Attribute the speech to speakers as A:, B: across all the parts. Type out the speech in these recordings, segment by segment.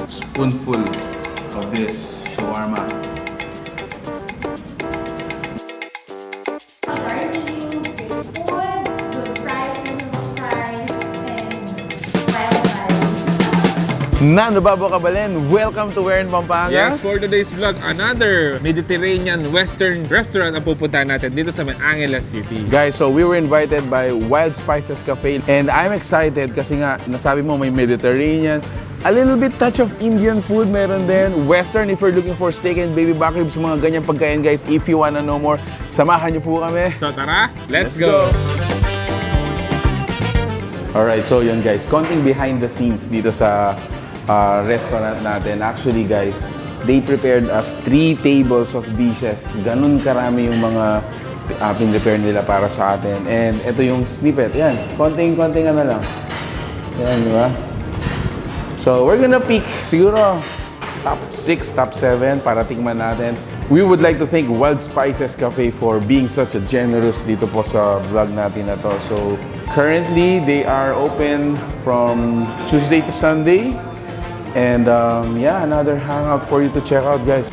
A: Spoonful of this shawarma.
B: Nando Babo Kabalin, welcome to Where in Pampanga.
C: Yes, for today's vlog, another Mediterranean Western restaurant ang pupuntahan natin dito sa Angeles City.
B: Guys, so we were invited by Wildspices Cafe and I'm excited kasi nga nasabi mo may Mediterranean, a little bit touch of Indian food meron din, Western if you're looking for steak and baby back ribs, mga ganyang pagkain guys. If you wanna know more, samahan niyo po kami.
C: So tara, let's go!
B: Alright, so yun guys, konting behind the scenes dito sa restaurant natin. Actually guys, they prepared us 3 tables of dishes. Ganun karami yung mga pin-prepare nila para sa atin. And ito yung snippet. Yan, konting-konting ano lang. Yan, di ba? So we're gonna pick siguro top 6, top 7 para tikman natin. We would like to thank Wildspices Cafe for being such a generous dito po sa vlog natin na to. So currently, they are open from Tuesday to Sunday. And yeah, another hangout for you to check out, guys.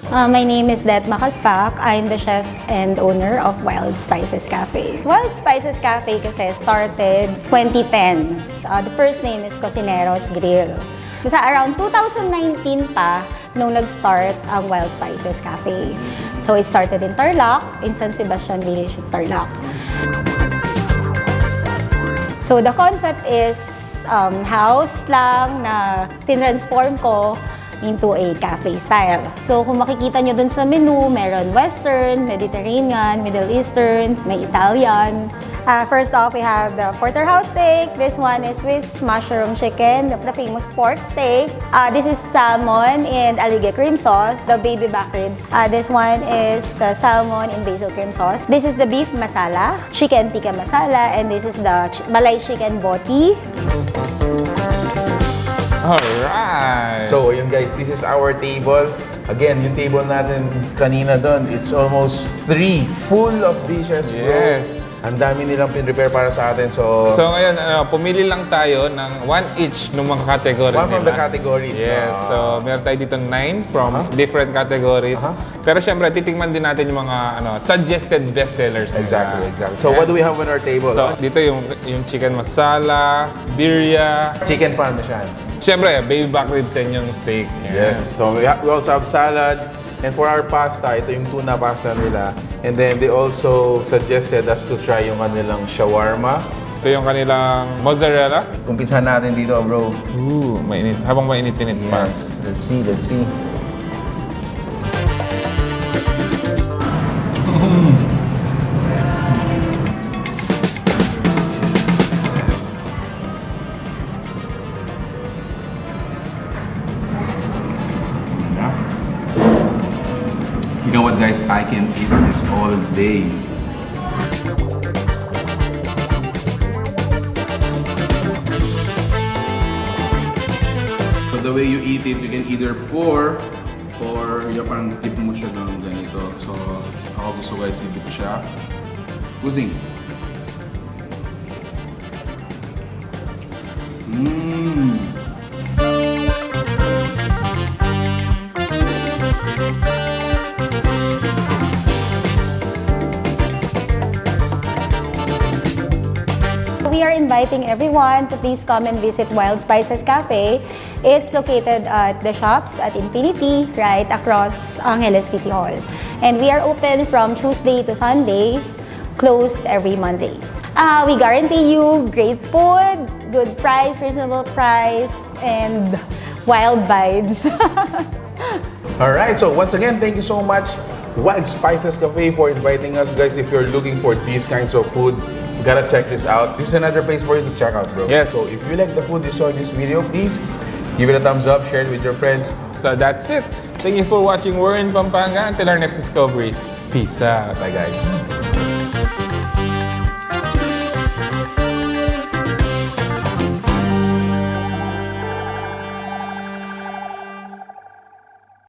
D: My name is Det Makaspak. I'm the chef and owner of Wildspices Cafe. Wildspices Cafe kasi started 2010. The first name is Cocineros Grill. Kasi around 2019 pa nung nag-start ang Wildspices Cafe. So it started in Tarlac, in San Sebastian Village in Tarlac. So the concept is house lang na tinransform ko into a cafe style. So kung makikita nyo dun sa menu, meron Western, Mediterranean, Middle Eastern, may Italian. First off, we have the porterhouse steak. This one is Swiss mushroom chicken, the famous pork steak. This is salmon and Bldg cream sauce, the baby back ribs. This one is salmon and basil cream sauce. This is the beef masala, chicken tikka masala, and this is the Malay chicken boti.
C: Alright!
B: So, yun guys, this is our table. Again, yung table natin kanina doon, it's almost 3 full of dishes, bro.
C: Yes.
B: Ang dami nilang pin-prepare para sa atin. So
C: ngayon, pumili lang tayo ng 1 each ng mga category
B: one from the
C: nila.
B: categories.
C: Yes.
B: No?
C: So, meron tayo dito 9 from different categories. Pero syempre, titingnan din natin yung mga suggested bestsellers nila.
B: Exactly. So, what do we have on our table?
C: So, dito yung chicken masala, birria,
B: Chicken parmesan.
C: syempre, baby back ribs and yung steak. Yan.
B: Yes. So, we also have salad. And for our pasta, ito yung tuna pasta nila. And then, they also suggested us to try yung kanilang shawarma.
C: Ito yung kanilang mozzarella.
B: Umpisahan natin dito, bro.
C: Ooh, mainit. Habang mainit-init pa.
B: Yes. Let's see.
A: You know what guys, I can eat this all day. So the way you eat it, you can either pour or yung parang tip mo siya ng ganito. So ako gusto guys, i-dip siya. Kusing.
D: We are inviting everyone to please come and visit Wildspices Cafe. It's located at the shops at Infinity, right across Angeles City Hall. And we are open from Tuesday to Sunday, closed every Monday. We guarantee you great food, good price, reasonable price, and wild vibes.
B: Alright, so once again, thank you so much, Wildspices Cafe, for inviting us. Guys, if you're looking for these kinds of food, you gotta check this out. This is another place for you to check out, bro.
C: Yes.
B: So if you like the food you saw in this video, please give it a thumbs up, share it with your friends.
C: So that's it. Thank you for watching We're in Pampanga. Until our next discovery. Peace out.
B: Bye, guys.